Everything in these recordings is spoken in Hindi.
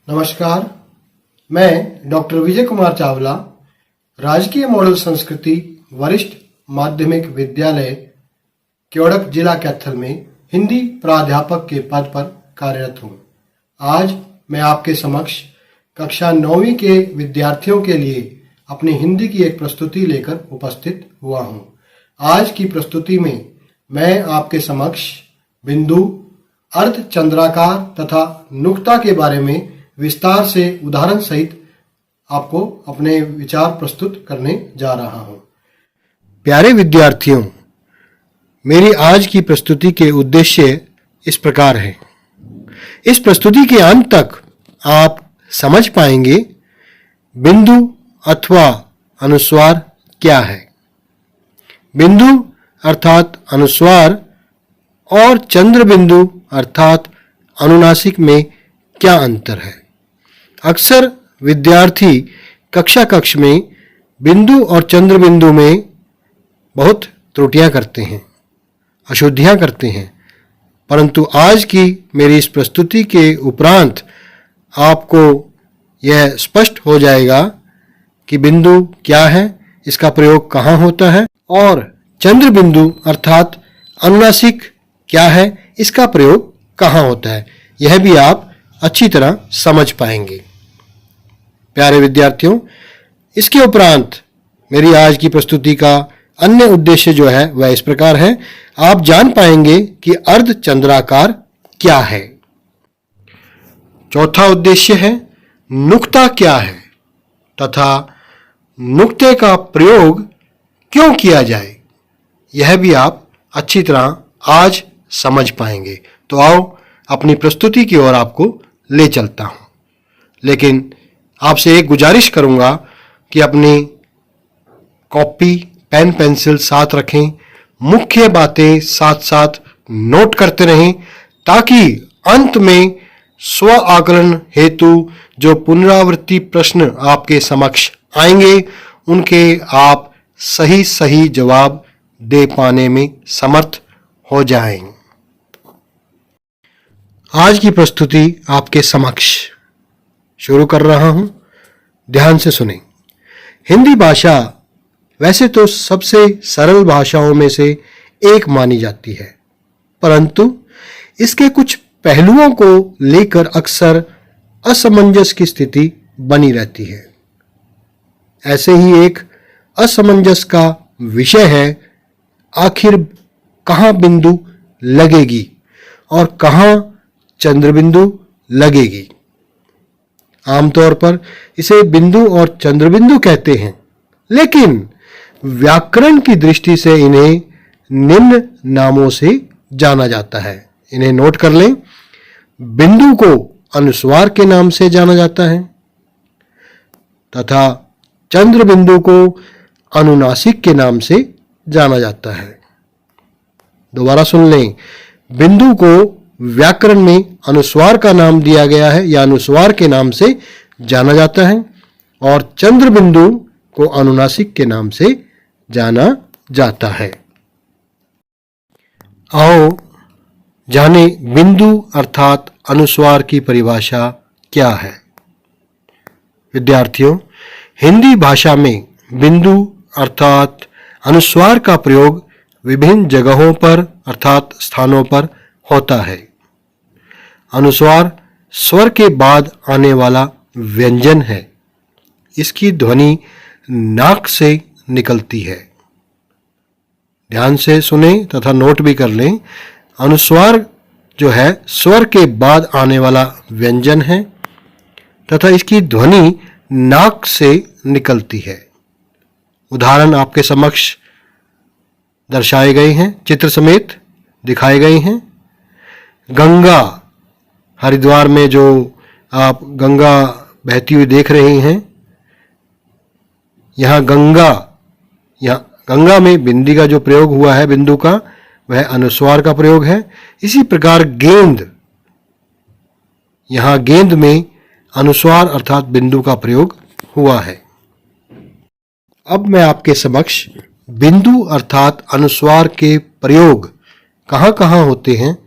नमस्कार, मैं डॉक्टर विजय कुमार चावला, राजकीय मॉडल संस्कृति वरिष्ठ माध्यमिक विद्यालय क्योड़क जिला कैथल में हिंदी प्राध्यापक के पद पर कार्यरत हूँ। आज मैं आपके समक्ष कक्षा 9वीं के विद्यार्थियों के लिए अपनी हिंदी की एक प्रस्तुति लेकर उपस्थित हुआ हूँ। आज की प्रस्तुति में मैं आपके समक्ष बिंदु, अर्ध चंद्राकार तथा नुक्ता के बारे में विस्तार से उदाहरण सहित आपको अपने विचार प्रस्तुत करने जा रहा हूं। प्यारे विद्यार्थियों, मेरी आज की प्रस्तुति के उद्देश्य इस प्रकार है। इस प्रस्तुति के अंत तक आप समझ पाएंगे बिंदु अथवा अनुस्वार क्या है। बिंदु अर्थात अनुस्वार और चंद्र बिंदु अर्थात अनुनासिक में क्या अंतर है। अक्सर विद्यार्थी कक्ष में बिंदु और चंद्र बिंदु में बहुत त्रुटियां करते हैं, अशुद्धियां करते हैं, परंतु आज की मेरी इस प्रस्तुति के उपरांत आपको यह स्पष्ट हो जाएगा कि बिंदु क्या है, इसका प्रयोग कहाँ होता है, और चंद्र बिंदु अर्थात अनुनासिक क्या है, इसका प्रयोग कहाँ होता है। यह भी आप अच्छी तरह समझ पाएंगे। प्यारे विद्यार्थियों, इसके उपरांत मेरी आज की प्रस्तुति का अन्य उद्देश्य जो है वह इस प्रकार है। आप जान पाएंगे कि अर्ध चंद्राकार क्या है। चौथा उद्देश्य है नुक्ता क्या है तथा नुक्ते का प्रयोग क्यों किया जाए। यह भी आप अच्छी तरह आज समझ पाएंगे। तो आओ अपनी प्रस्तुति की ओर आपको ले चलता हूं, लेकिन आपसे एक गुजारिश करूंगा कि अपनी कॉपी, पेन, पेंसिल साथ रखें, मुख्य बातें साथ साथ नोट करते रहें, ताकि अंत में स्व आकलन हेतु जो पुनरावृत्ति प्रश्न आपके समक्ष आएंगे उनके आप सही सही जवाब दे पाने में समर्थ हो जाएं। आज की प्रस्तुति आपके समक्ष शुरू कर रहा हूं। ध्यान से सुनें। हिंदी भाषा वैसे तो सबसे सरल भाषाओं में से एक मानी जाती है, परंतु इसके कुछ पहलुओं को लेकर अक्सर असमंजस की स्थिति बनी रहती है। ऐसे ही एक असमंजस का विषय है आखिर कहाँ बिंदु लगेगी और कहाँ चंद्र बिंदु लगेगी। आमतौर पर इसे बिंदु और चंद्र बिंदु कहते हैं, लेकिन व्याकरण की दृष्टि से इन्हें निम्न नामों से जाना जाता है। इन्हें नोट कर लें। बिंदु को अनुस्वार के नाम से जाना जाता है तथा चंद्र बिंदु को अनुनासिक के नाम से जाना जाता है। दोबारा सुन लें। बिंदु को व्याकरण में अनुस्वार का नाम दिया गया है या अनुस्वार के नाम से जाना जाता है, और चंद्र बिंदु को अनुनासिक के नाम से जाना जाता है। आओ जाने बिंदु अर्थात अनुस्वार की परिभाषा क्या है। विद्यार्थियों, हिंदी भाषा में बिंदु अर्थात अनुस्वार का प्रयोग विभिन्न जगहों पर अर्थात स्थानों पर होता है। अनुस्वार स्वर के बाद आने वाला व्यंजन है। इसकी ध्वनि नाक से निकलती है। ध्यान से सुने तथा नोट भी कर लें। अनुस्वार जो है स्वर के बाद आने वाला व्यंजन है तथा इसकी ध्वनि नाक से निकलती है। उदाहरण आपके समक्ष दर्शाए गए हैं, चित्र समेत दिखाए गए हैं। गंगा, हरिद्वार में जो आप गंगा बहती हुई देख रहे हैं, यहाँ गंगा में बिंदी का जो प्रयोग हुआ है बिंदु का, वह अनुस्वार का प्रयोग है। इसी प्रकार गेंद, यहाँ गेंद में अनुस्वार अर्थात बिंदु का प्रयोग हुआ है। अब मैं आपके समक्ष बिंदु अर्थात अनुस्वार के प्रयोग कहाँ कहाँ होते हैं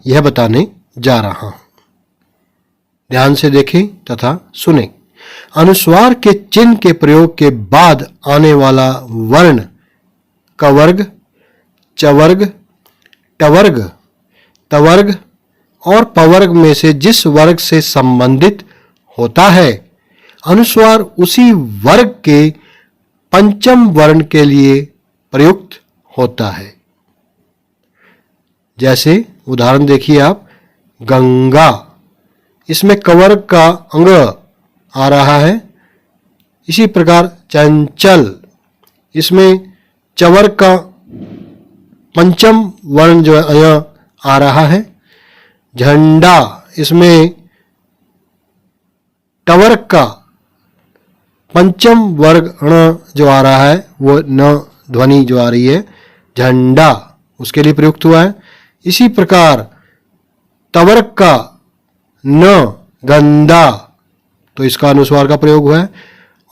यह बताने जा रहा हूं। ध्यान से देखें तथा सुने। अनुस्वार के चिन्ह के प्रयोग के बाद आने वाला वर्ण कवर्ग, चवर्ग, टवर्ग, तवर्ग और पवर्ग में से जिस वर्ग से संबंधित होता है, अनुस्वार उसी वर्ग के पंचम वर्ण के लिए प्रयुक्त होता है। जैसे उदाहरण देखिए आप, गंगा, इसमें कवर्ग का अंग आ रहा है। इसी प्रकार चंचल, इसमें चवर्ग का पंचम वर्ण जो है यहाँ आ रहा है। झंडा, इसमें टवर्ग का पंचम वर्ग ण जो आ रहा है वो न ध्वनि जो आ रही है, झंडा, उसके लिए प्रयुक्त हुआ है। इसी प्रकार तवर्ग का न गंदा, तो इसका अनुस्वार का प्रयोग हुआ है।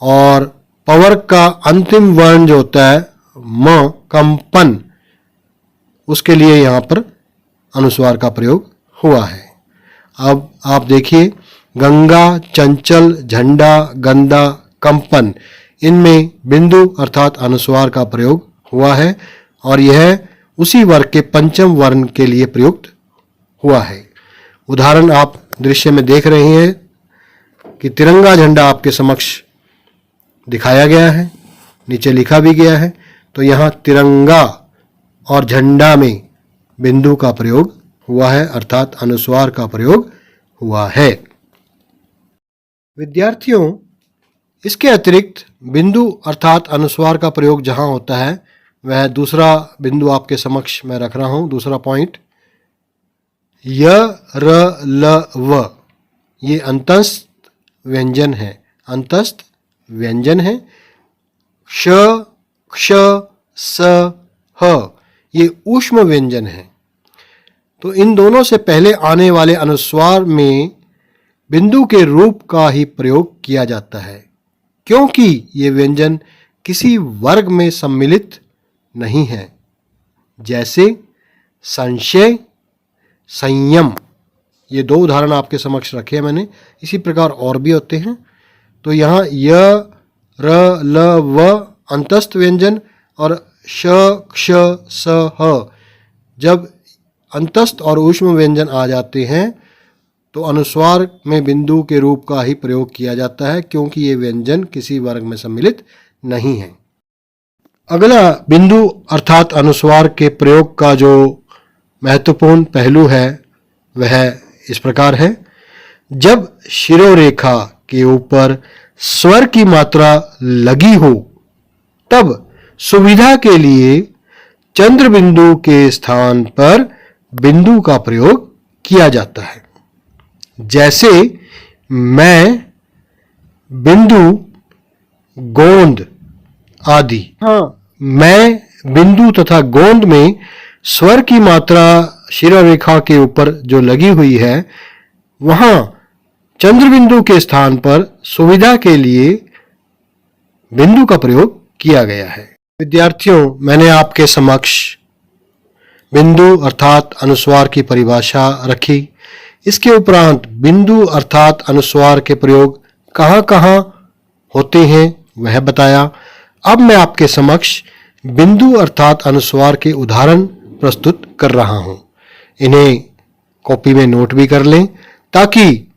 और पवर्ग का अंतिम वर्ण जो होता है म, कंपन, उसके लिए यहाँ पर अनुस्वार का प्रयोग हुआ है। अब आप देखिए, गंगा, चंचल, झंडा, गंदा, कंपन, इनमें बिंदु अर्थात अनुस्वार का प्रयोग हुआ है और यह उसी वर्ग के पंचम वर्ण के लिए प्रयुक्त हुआ है। उदाहरण आप दृश्य में देख रहे हैं कि तिरंगा झंडा आपके समक्ष दिखाया गया है, नीचे लिखा भी गया है। तो यहाँ तिरंगा और झंडा में बिंदु का प्रयोग हुआ है अर्थात अनुस्वार का प्रयोग हुआ है। विद्यार्थियों, इसके अतिरिक्त बिंदु अर्थात अनुस्वार का प्रयोग जहाँ होता है, वह दूसरा बिंदु आपके समक्ष मैं रख रहा हूँ, दूसरा पॉइंट, य, र, ल, व, ये अंतस्थ व्यंजन है, अंतस्थ व्यंजन है। श, क्ष, स, ह, ये ऊष्म व्यंजन है। तो इन दोनों से पहले आने वाले अनुस्वार में बिंदु के रूप का ही प्रयोग किया जाता है, क्योंकि ये व्यंजन किसी वर्ग में सम्मिलित नहीं है। जैसे संशय, संयम, ये दो उदाहरण आपके समक्ष रखे हैं मैंने। इसी प्रकार और भी होते हैं। तो यहाँ य, र, ल, व अंतस्थ व्यंजन और श, क्ष, स, ह जब अंतस्थ और ऊष्म व्यंजन आ जाते हैं तो अनुस्वार में बिंदु के रूप का ही प्रयोग किया जाता है, क्योंकि ये व्यंजन किसी वर्ग में सम्मिलित नहीं है। अगला बिंदु अर्थात अनुस्वार के प्रयोग का जो महत्वपूर्ण पहलू है वह इस प्रकार है। जब शिरोरेखा के ऊपर स्वर की मात्रा लगी हो तब सुविधा के लिए चंद्र बिंदु के स्थान पर बिंदु का प्रयोग किया जाता है। जैसे मैं, बिंदु, गोंद आदि। हाँ, मैं, बिंदु तथा गोंद में स्वर की मात्रा शिरोरेखा के ऊपर जो लगी हुई है, वहां चंद्र बिंदु के स्थान पर सुविधा के लिए बिंदु का प्रयोग किया गया है। विद्यार्थियों, मैंने आपके समक्ष बिंदु अर्थात अनुस्वार की परिभाषा रखी। इसके उपरांत बिंदु अर्थात अनुस्वार के प्रयोग कहाँ-कहाँ होते हैं वह बताया। अब मैं आपके समक्ष बिंदु अर्थात अनुस्वार के उदाहरण प्रस्तुत कर रहा हूं। इन्हें कॉपी में नोट भी कर लें, ताकि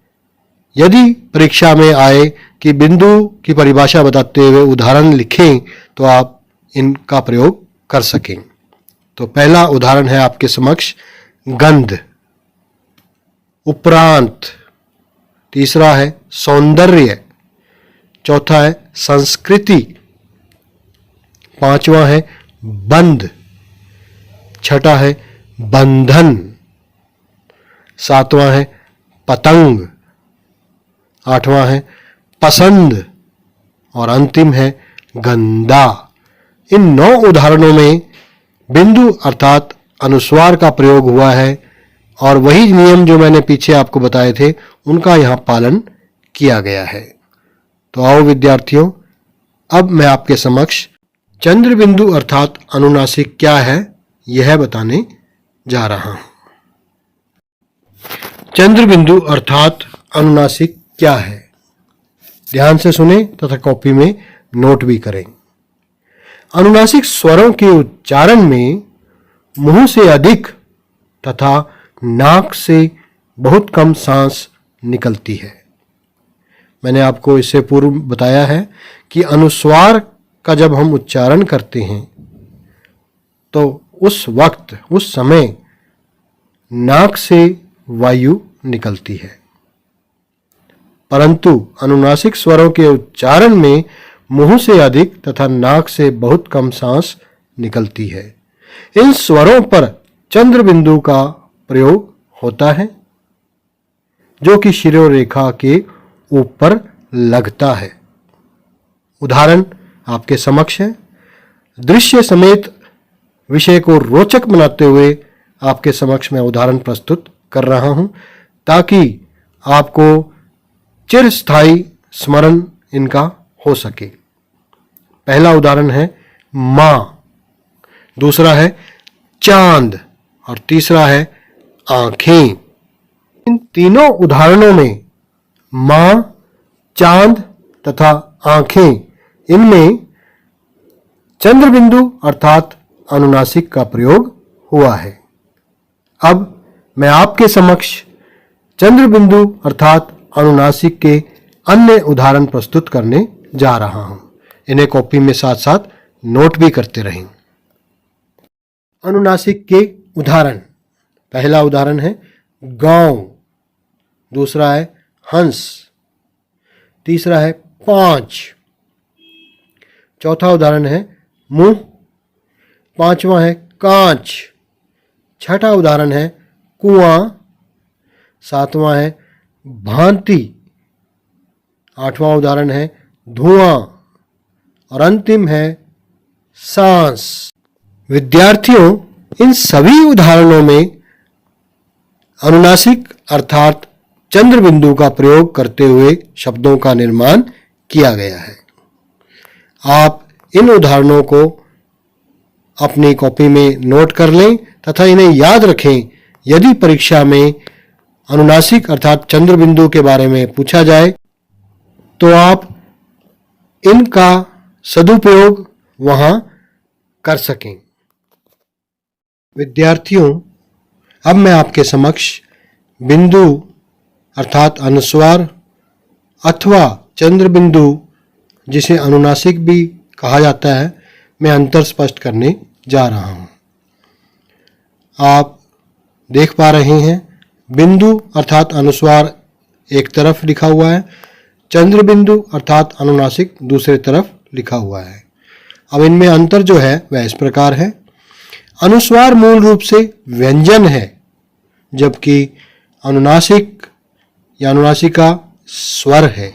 यदि परीक्षा में आए कि बिंदु की परिभाषा बताते हुए उदाहरण लिखें तो आप इनका प्रयोग कर सकें। तो पहला उदाहरण है आपके समक्ष गंध, उपरांत, तीसरा है सौंदर्य, चौथा है संस्कृति, पांचवा है बंध, छठा है बंधन, सातवां है पतंग, आठवां है पसंद और अंतिम है गंदा। इन 9 उदाहरणों में बिंदु अर्थात अनुस्वार का प्रयोग हुआ है और वही नियम जो मैंने पीछे आपको बताए थे उनका यहाँ पालन किया गया है। तो आओ विद्यार्थियों, अब मैं आपके समक्ष चंद्र बिंदु अर्थात अनुनासिक क्या है यह बताने जा रहा हूं। चंद्र बिंदु अर्थात अनुनासिक क्या है? ध्यान से सुने तथा कॉपी में नोट भी करें। अनुनासिक स्वरों के उच्चारण में मुंह से अधिक तथा नाक से बहुत कम सांस निकलती है। मैंने आपको इससे पूर्व बताया है कि अनुस्वार का जब हम उच्चारण करते हैं तो उस वक्त, उस समय नाक से वायु निकलती है, परंतु अनुनासिक स्वरों के उच्चारण में मुंह से अधिक तथा नाक से बहुत कम सांस निकलती है। इन स्वरों पर चंद्र बिंदु का प्रयोग होता है जो कि शिरोरेखा के ऊपर लगता है। उदाहरण आपके समक्ष है। दृश्य समेत विषय को रोचक बनाते हुए आपके समक्ष मैं उदाहरण प्रस्तुत कर रहा हूं ताकि आपको चिरस्थायी स्मरण इनका हो सके। पहला उदाहरण है मां, दूसरा है चांद और तीसरा है आंखें। इन तीनों उदाहरणों में मां, चांद तथा आंखें, इनमें चंद्र बिंदु अर्थात अनुनासिक का प्रयोग हुआ है। अब मैं आपके समक्ष चंद्र बिंदु अर्थात अनुनासिक के अन्य उदाहरण प्रस्तुत करने जा रहा हूं। इन्हें कॉपी में साथ साथ नोट भी करते रहें। अनुनासिक के उदाहरण। पहला उदाहरण है गांव, दूसरा है हंस, तीसरा है 5, चौथा उदाहरण है मुंह, पांचवा है कांच, छठा उदाहरण है कुआं, सातवां है भांति, आठवां उदाहरण है धुआं और अंतिम है सांस। विद्यार्थियों, इन सभी उदाहरणों में अनुनासिक अर्थात चंद्र बिंदु का प्रयोग करते हुए शब्दों का निर्माण किया गया है। आप इन उदाहरणों को अपनी कॉपी में नोट कर लें तथा इन्हें याद रखें। यदि परीक्षा में अनुनासिक अर्थात चंद्र बिंदु के बारे में पूछा जाए तो आप इनका सदुपयोग वहां कर सकें। विद्यार्थियों, अब मैं आपके समक्ष बिंदु अर्थात अनुस्वार अथवा चंद्र बिंदु, जिसे अनुनासिक भी कहा जाता है, मैं अंतर स्पष्ट करने जा रहा हूं। आप देख पा रहे हैं, बिंदु अर्थात अनुस्वार एक तरफ लिखा हुआ है, चंद्र बिंदु अर्थात अनुनासिक दूसरे तरफ लिखा हुआ है। अब इनमें अंतर जो है वह इस प्रकार है। अनुस्वार मूल रूप से व्यंजन है, जबकि अनुनासिक या अनुनासिका स्वर है।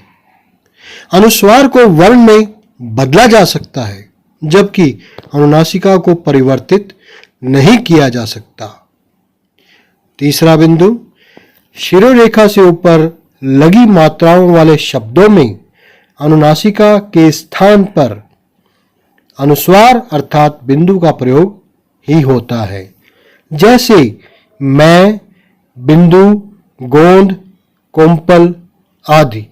अनुस्वार को वर्ण में बदला जा सकता है, जबकि अनुनासिका को परिवर्तित नहीं किया जा सकता। तीसरा बिंदु, शिरोरेखा से ऊपर लगी मात्राओं वाले शब्दों में अनुनासिका के स्थान पर अनुस्वार अर्थात बिंदु का प्रयोग ही होता है। जैसे मैं, बिंदु, गोंद, कोंपल आदि।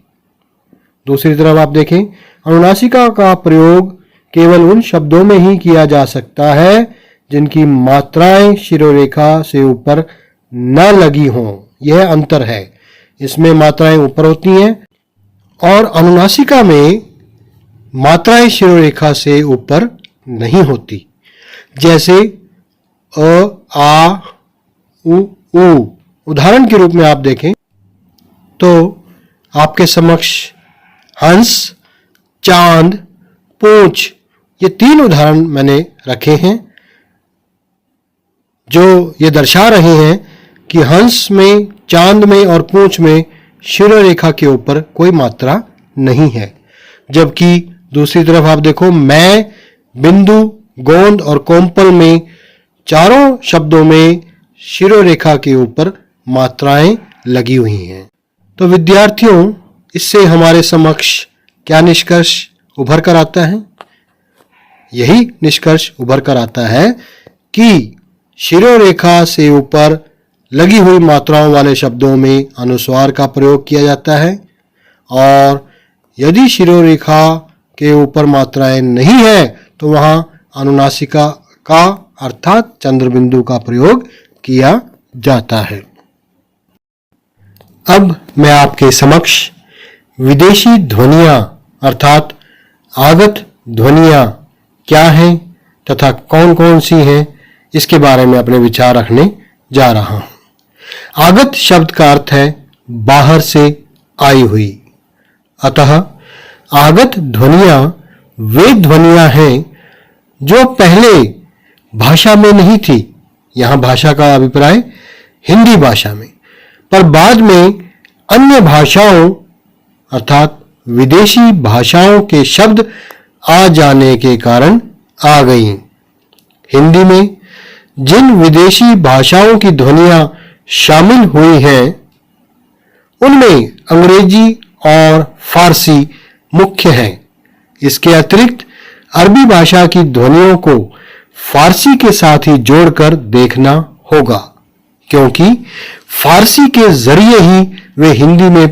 दूसरी तरफ आप देखें, अनुनासिका का प्रयोग केवल उन शब्दों में ही किया जा सकता है जिनकी मात्राएं शिरोरेखा से ऊपर न लगी हों। यह अंतर है। इसमें मात्राएं ऊपर होती हैं और अनुनासिका में मात्राएं शिरोरेखा से ऊपर नहीं होती। जैसे अ, आ, उ, ऊ। उदाहरण के रूप में आप देखें तो आपके समक्ष हंस, चांद, पूंछ, ये तीन उदाहरण मैंने रखे हैं जो ये दर्शा रहे हैं कि हंस में, चांद में और पूंछ में शिरोरेखा के ऊपर कोई मात्रा नहीं है। जबकि दूसरी तरफ आप देखो, मैं, बिंदु, गोंद और कोंपल में चारों शब्दों में शिरोरेखा के ऊपर मात्राएं लगी हुई हैं। तो विद्यार्थियों, इससे हमारे समक्ष क्या निष्कर्ष उभर कर आता है? यही निष्कर्ष उभर कर आता है कि शिरोरेखा से ऊपर लगी हुई मात्राओं वाले शब्दों में अनुस्वार का प्रयोग किया जाता है और यदि शिरोरेखा के ऊपर मात्राएं नहीं है तो वहां अनुनासिका का अर्थात चंद्रबिंदु का प्रयोग किया जाता है। अब मैं आपके समक्ष विदेशी ध्वनियां अर्थात आगत ध्वनियां क्या हैं तथा कौन कौन सी हैं इसके बारे में अपने विचार रखने जा रहा हूं। आगत शब्द का अर्थ है बाहर से आई हुई, अतः आगत ध्वनियां वे ध्वनियां हैं जो पहले भाषा में नहीं थी। यहां भाषा का अभिप्राय हिंदी भाषा में, पर बाद में अन्य भाषाओं अर्थात विदेशी भाषाओं के शब्द आ जाने के कारण आ गई। हिंदी में जिन विदेशी भाषाओं की ध्वनियां शामिल हुई हैं उनमें अंग्रेजी और फारसी मुख्य हैं। इसके अतिरिक्त अरबी भाषा की ध्वनियों को फारसी के साथ ही जोड़कर देखना होगा, क्योंकि फारसी के जरिए ही वे हिंदी में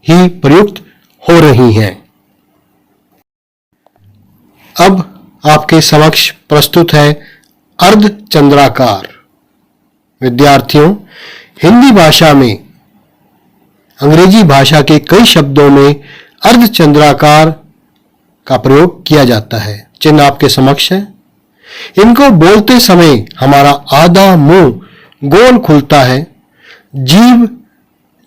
ही प्रयुक्त हो रही हैं। अब आपके समक्ष प्रस्तुत है अर्धचंद्राकार। विद्यार्थियों, हिंदी भाषा में अंग्रेजी भाषा के कई शब्दों में अर्धचंद्राकार का प्रयोग किया जाता है। चिन्ह आपके समक्ष है। इनको बोलते समय हमारा आधा मुंह गोल खुलता है, जीभ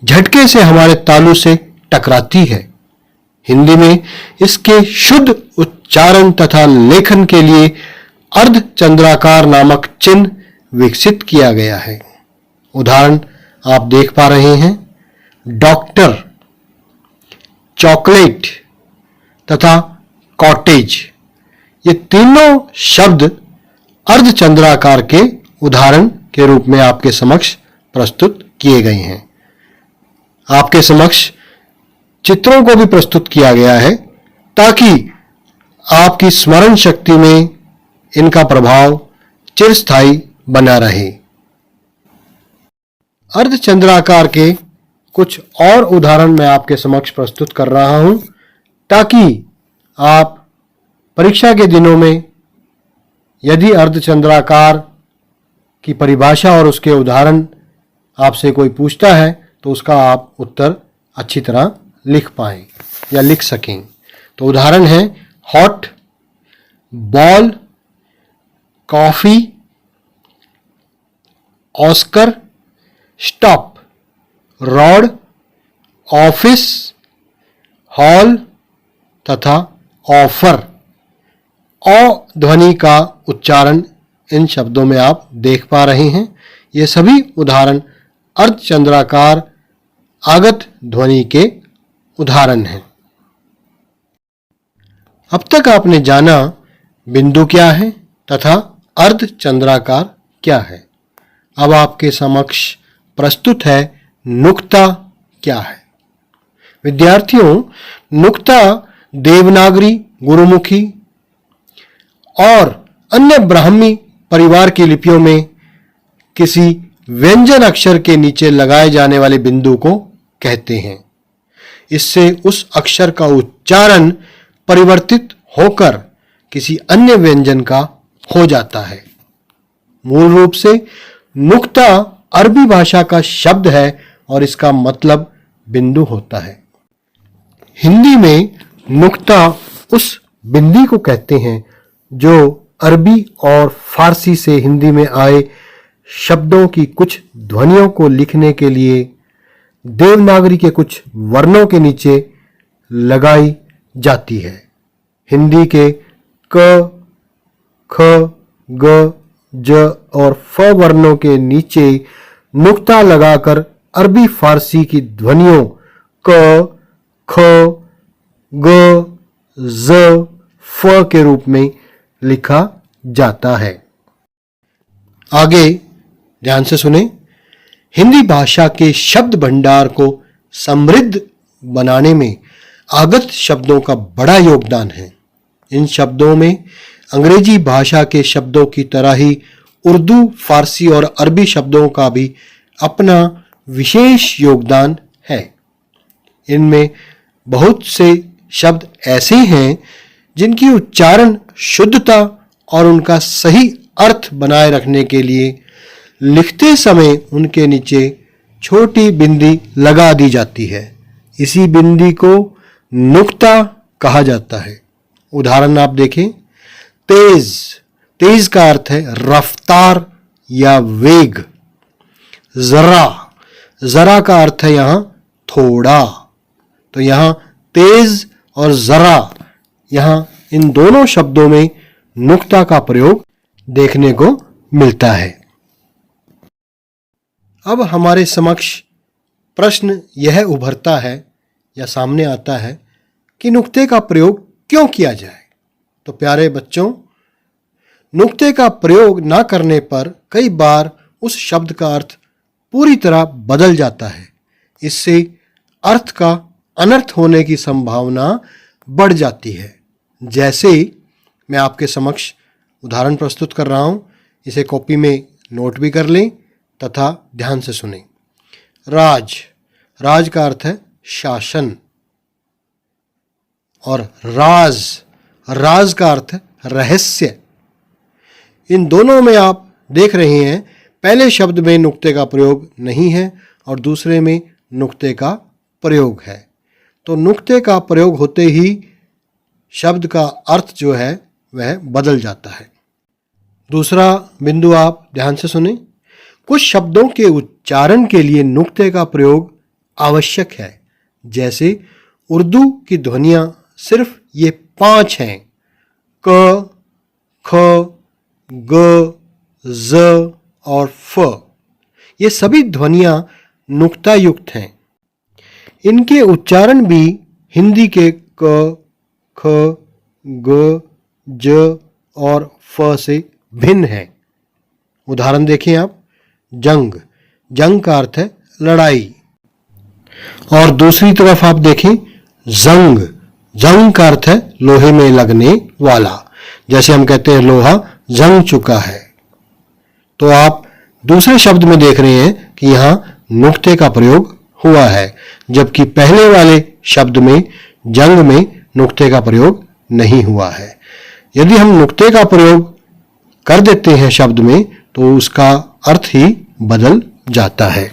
झटके से हमारे तालू से टकराती है। हिंदी में इसके शुद्ध उच्चारण तथा लेखन के लिए अर्धचंद्राकार नामक चिन्ह विकसित किया गया है। उदाहरण आप देख पा रहे हैं। डॉक्टर, चॉकलेट तथा कॉटेज, ये तीनों शब्द अर्धचंद्राकार के उदाहरण के रूप में आपके समक्ष प्रस्तुत किए गए हैं। आपके समक्ष चित्रों को भी प्रस्तुत किया गया है ताकि आपकी स्मरण शक्ति में इनका प्रभाव चिरस्थायी बना रहे। अर्धचंद्राकार के कुछ और उदाहरण मैं आपके समक्ष प्रस्तुत कर रहा हूं ताकि आप परीक्षा के दिनों में यदि अर्धचंद्राकार की परिभाषा और उसके उदाहरण आपसे कोई पूछता है तो उसका आप उत्तर अच्छी तरह लिख पाएं या लिख सकें। तो उदाहरण है hot, ball, coffee, Oscar, stop, rod, office, hall तथा ऑफर। औ ध्वनि का उच्चारण इन शब्दों में आप देख पा रहे हैं। ये सभी उदाहरण अर्धचंद्राकार आगत ध्वनि के उदाहरण हैं। अब तक आपने जाना बिंदु क्या है तथा अर्धचंद्राकार क्या है। अब आपके समक्ष प्रस्तुत है नुक्ता क्या है। विद्यार्थियों, नुक्ता देवनागरी, गुरुमुखी और अन्य ब्राह्मी परिवार की लिपियों में किसी व्यंजन अक्षर के नीचे लगाए जाने वाले बिंदु को कहते हैं। इससे उस अक्षर का उच्चारण परिवर्तित होकर किसी अन्य व्यंजन का हो जाता है। मूल रूप से नुक्ता अरबी भाषा का शब्द है और इसका मतलब बिंदु होता है। हिंदी में नुक्ता उस बिंदी को कहते हैं जो अरबी और फारसी से हिंदी में आए शब्दों की कुछ ध्वनियों को लिखने के लिए देवनागरी के कुछ वर्णों के नीचे लगाई जाती है। हिंदी के क, ख, ग, ज और फ वर्णों के नीचे नुक्ता लगाकर अरबी फारसी की ध्वनियों क, ख, ग, ज, फ के रूप में लिखा जाता है। आगे ध्यान से सुने। हिंदी भाषा के शब्द भंडार को समृद्ध बनाने में आगत शब्दों का बड़ा योगदान है। इन शब्दों में अंग्रेजी भाषा के शब्दों की तरह ही उर्दू, फारसी और अरबी शब्दों का भी अपना विशेष योगदान है। इनमें बहुत से शब्द ऐसे हैं जिनकी उच्चारण शुद्धता और उनका सही अर्थ बनाए रखने के लिए लिखते समय उनके नीचे छोटी बिंदी लगा दी जाती है। इसी बिंदी को नुक्ता कहा जाता है। उदाहरण आप देखें, तेज, तेज का अर्थ है रफ्तार या वेग। जरा, जरा का अर्थ है यहां थोड़ा। तो यहां तेज और जरा, यहां इन दोनों शब्दों में नुक्ता का प्रयोग देखने को मिलता है। अब हमारे समक्ष प्रश्न यह उभरता है या सामने आता है कि नुक्ते का प्रयोग क्यों किया जाए। तो प्यारे बच्चों, नुक्ते का प्रयोग न करने पर कई बार उस शब्द का अर्थ पूरी तरह बदल जाता है। इससे अर्थ का अनर्थ होने की संभावना बढ़ जाती है। जैसे मैं आपके समक्ष उदाहरण प्रस्तुत कर रहा हूं, इसे कॉपी में नोट भी कर लें तथा ध्यान से सुनें। राज, राज का अर्थ है शासन। और राज, राज का अर्थ है रहस्य। इन दोनों में आप देख रहे हैं, पहले शब्द में नुक्ते का प्रयोग नहीं है और दूसरे में नुक्ते का प्रयोग है। तो नुक्ते का प्रयोग होते ही शब्द का अर्थ जो है वह बदल जाता है। दूसरा बिंदु आप ध्यान से सुनें। कुछ शब्दों के उच्चारण के लिए नुक्ते का प्रयोग आवश्यक है। जैसे उर्दू की ध्वनियां सिर्फ ये 5 हैं, क, ख, ग, ज और फ। ये सभी ध्वनियां नुक्ता युक्त हैं। इनके उच्चारण भी हिंदी के क, ख, ग, ज और फ से भिन्न है। उदाहरण देखें आप, जंग, जंग का अर्थ है लड़ाई। और दूसरी तरफ आप देखें जंग, जंग का अर्थ है लोहे में लगने वाला। जैसे हम कहते हैं लोहा जंग चुका है। तो आप दूसरे शब्द में देख रहे हैं कि यहां नुक्ते का प्रयोग हुआ है, जबकि पहले वाले शब्द में जंग में नुक्ते का प्रयोग नहीं हुआ है। यदि हम नुक्ते का प्रयोग कर देते हैं शब्द में तो उसका अर्थ ही बदल जाता है।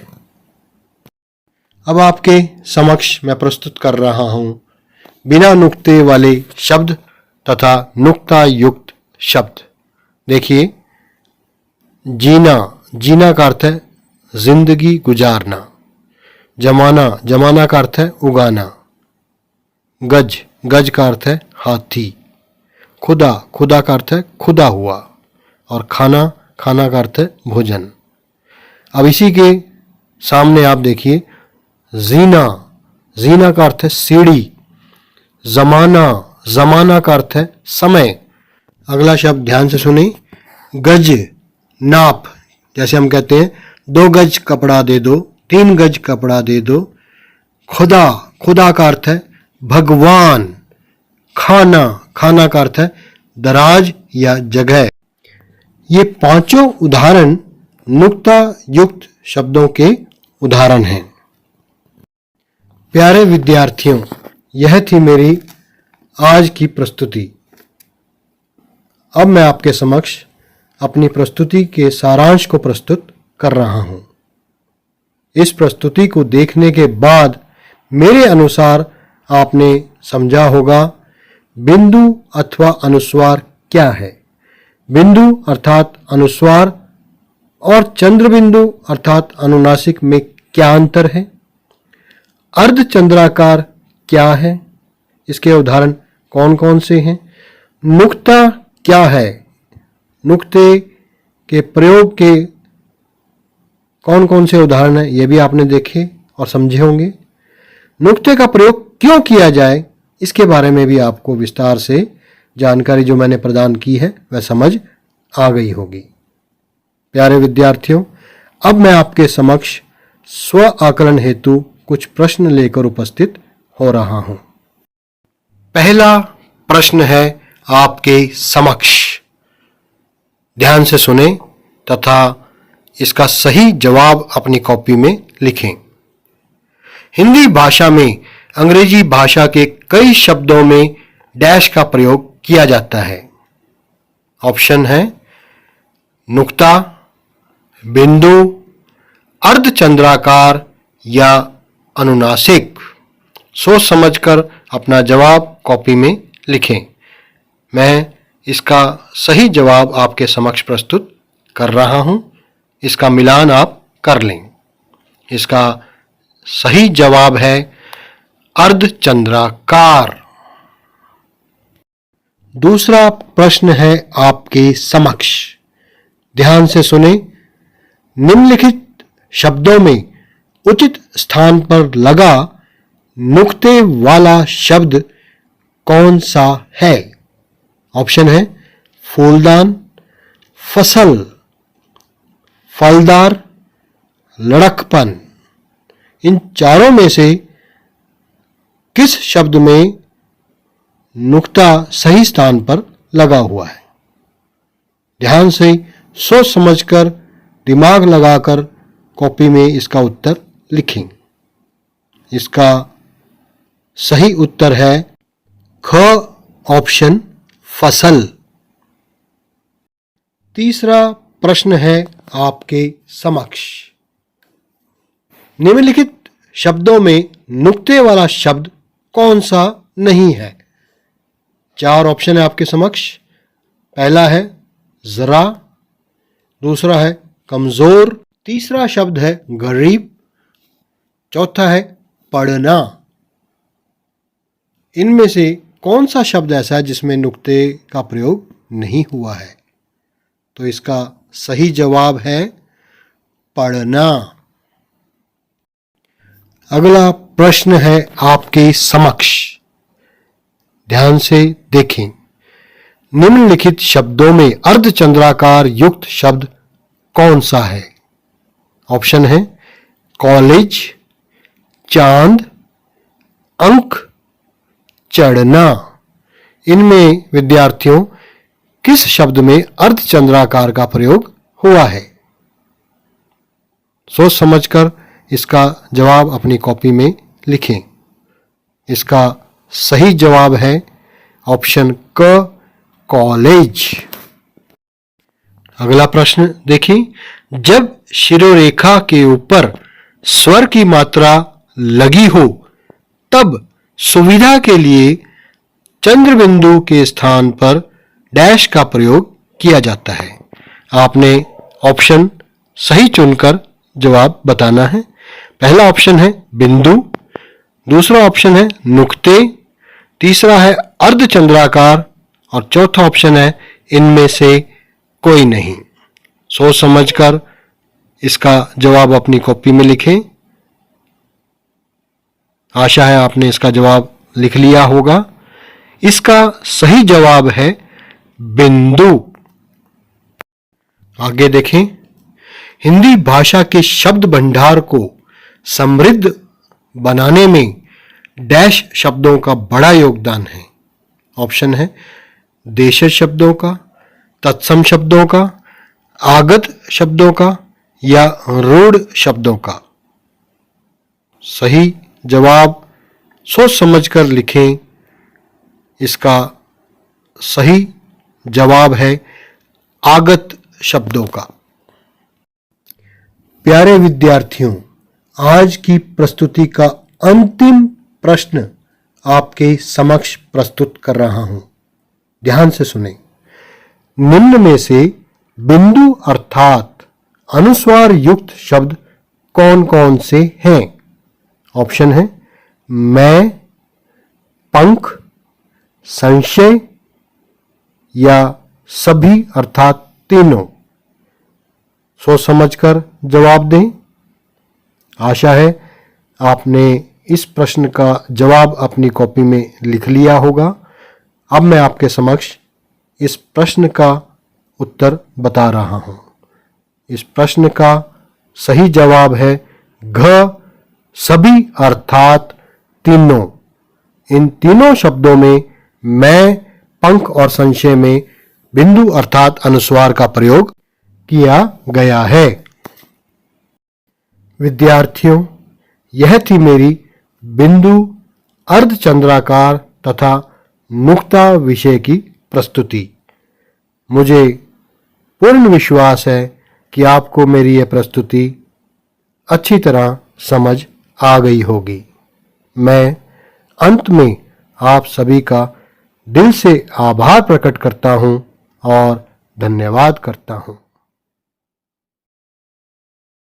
अब आपके समक्ष मैं प्रस्तुत कर रहा हूं बिना नुक्ते वाले शब्द तथा नुक्ता युक्त शब्द। देखिए, जीना, जीना का अर्थ है जिंदगी गुजारना। जमाना, जमाना का अर्थ है उगाना। गज, गज का अर्थ है हाथी। खुदा, खुदा का अर्थ है खुदा हुआ। और खाना, खाना का अर्थ है भोजन। अब इसी के सामने आप देखिए जीना, जीना का अर्थ है सीढ़ी। जमाना, जमाना का अर्थ है समय। अगला शब्द ध्यान से सुनिए, गज, नाप। जैसे हम कहते हैं 2 गज कपड़ा दे दो, 3 गज कपड़ा दे दो। खुदा, खुदा का अर्थ है भगवान। खाना, खाना का अर्थ है दराज या जगह। ये पांचों उदाहरण नुक्ता युक्त शब्दों के उदाहरण हैं। प्यारे विद्यार्थियों, यह थी मेरी आज की प्रस्तुति। अब मैं आपके समक्ष अपनी प्रस्तुति के सारांश को प्रस्तुत कर रहा हूं। इस प्रस्तुति को देखने के बाद मेरे अनुसार आपने समझा होगा बिंदु अथवा अनुस्वार क्या है। बिंदु अर्थात अनुस्वार और चंद्र बिंदु अर्थात अनुनासिक में क्या अंतर है। अर्धचंद्राकार क्या है, इसके उदाहरण कौन कौन से हैं। नुक्ता क्या है, नुक्ते के प्रयोग के कौन कौन से उदाहरण हैं, ये भी आपने देखे और समझे होंगे। नुक्ते का प्रयोग क्यों किया जाए, इसके बारे में भी आपको विस्तार से जानकारी जो मैंने प्रदान की है वह समझ आ गई होगी। प्यारे विद्यार्थियों, अब मैं आपके समक्ष स्व आकलन हेतु कुछ प्रश्न लेकर उपस्थित हो रहा हूं। पहला प्रश्न है आपके समक्ष, ध्यान से सुने तथा इसका सही जवाब अपनी कॉपी में लिखें। हिंदी भाषा में अंग्रेजी भाषा के कई शब्दों में डैश का प्रयोग किया जाता है। ऑप्शन है नुक्ता, बिंदु, अर्धचंद्राकार या अनुनासिक। सोच समझकर अपना जवाब कॉपी में लिखें। मैं इसका सही जवाब आपके समक्ष प्रस्तुत कर रहा हूं। इसका मिलान आप कर लें। इसका सही जवाब है अर्धचंद्राकार। दूसरा प्रश्न है आपके समक्ष, ध्यान से सुने। निम्नलिखित शब्दों में उचित स्थान पर लगा नुक्ते वाला शब्द कौन सा है? ऑप्शन है फूलदान, फसल, फलदार, लड़कपन। इन चारों में से किस शब्द में नुक्ता सही स्थान पर लगा हुआ है? ध्यान से सोच समझकर दिमाग लगाकर कॉपी में इसका उत्तर लिखें। इसका सही उत्तर है ख ऑप्शन फसल। तीसरा प्रश्न है आपके समक्ष। निम्नलिखित शब्दों में नुक्ते वाला शब्द कौन सा नहीं है? 4 ऑप्शन है आपके समक्ष। पहला है जरा, दूसरा है कमजोर, तीसरा शब्द है गरीब, चौथा है पढ़ना। इनमें से कौन सा शब्द ऐसा है जिसमें नुक्ते का प्रयोग नहीं हुआ है? तो इसका सही जवाब है पढ़ना। अगला प्रश्न है आपके समक्ष, ध्यान से देखें। निम्नलिखित शब्दों में अर्धचंद्राकार युक्त शब्द कौन सा है? ऑप्शन है कॉलेज, चांद, अंक, चढ़ना। इनमें विद्यार्थियों किस शब्द में अर्धचंद्राकार का प्रयोग हुआ है? सोच समझकर इसका जवाब अपनी कॉपी में लिखें। इसका सही जवाब है ऑप्शन क कॉलेज। अगला प्रश्न देखिए। जब शिरोरेखा के ऊपर स्वर की मात्रा लगी हो तब सुविधा के लिए चंद्र बिंदु के स्थान पर डैश का प्रयोग किया जाता है। आपने ऑप्शन सही चुनकर जवाब बताना है। पहला ऑप्शन है बिंदु, दूसरा ऑप्शन है नुक्ते, तीसरा है अर्धचंद्राकार और चौथा ऑप्शन है इनमें से कोई नहीं। सोच समझकर इसका जवाब अपनी कॉपी में लिखें। आशा है आपने इसका जवाब लिख लिया होगा। इसका सही जवाब है बिंदु। आगे देखें। हिंदी भाषा के शब्द भंडार को समृद्ध बनाने में डैश शब्दों का बड़ा योगदान है। ऑप्शन है देशज शब्दों का, तत्सम शब्दों का, आगत शब्दों का या रूढ़ शब्दों का। सही जवाब सोच समझकर लिखें। इसका सही जवाब है आगत शब्दों का। प्यारे विद्यार्थियों, आज की प्रस्तुति का अंतिम प्रश्न आपके समक्ष प्रस्तुत कर रहा हूं। ध्यान से सुनें। निम्न में से बिंदु अर्थात अनुस्वार युक्त शब्द कौन कौन से हैं? ऑप्शन है मैं, पंख, संशय या सभी अर्थात तीनों। सोच समझकर जवाब दें। आशा है आपने इस प्रश्न का जवाब अपनी कॉपी में लिख लिया होगा। अब मैं आपके समक्ष इस प्रश्न का उत्तर बता रहा हूं। इस प्रश्न का सही जवाब है घ सभी अर्थात तीनों। इन तीनों शब्दों में मैं, पंख और संशय में बिंदु अर्थात अनुस्वार का प्रयोग किया गया है। विद्यार्थियों, यह थी मेरी बिंदु, अर्धचंद्राकार तथा नुक्ता विषय की प्रस्तुति। मुझे पूर्ण विश्वास है कि आपको मेरी यह प्रस्तुति अच्छी तरह समझ आ गई होगी। मैं अंत में आप सभी का दिल से आभार प्रकट करता हूं और धन्यवाद करता हूं।